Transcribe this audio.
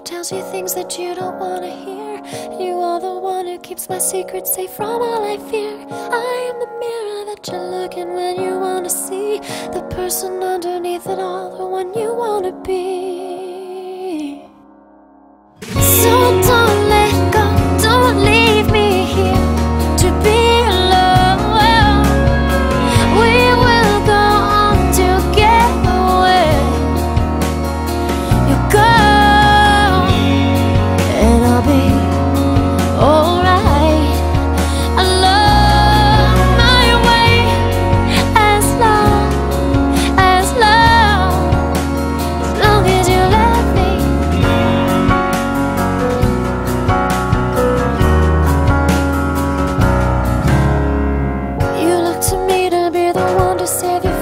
tells you things that you don't wanna hear. You are the one who keeps my secrets safe from all I fear. I am the mirror that you look in when you wanna see the person underneath it all, the one you wanna be. So don't let go, don't leave me here to be alone. We will go on together. You go and I'll be alright. I love my way as long as you let me. You look to me to be the one to save you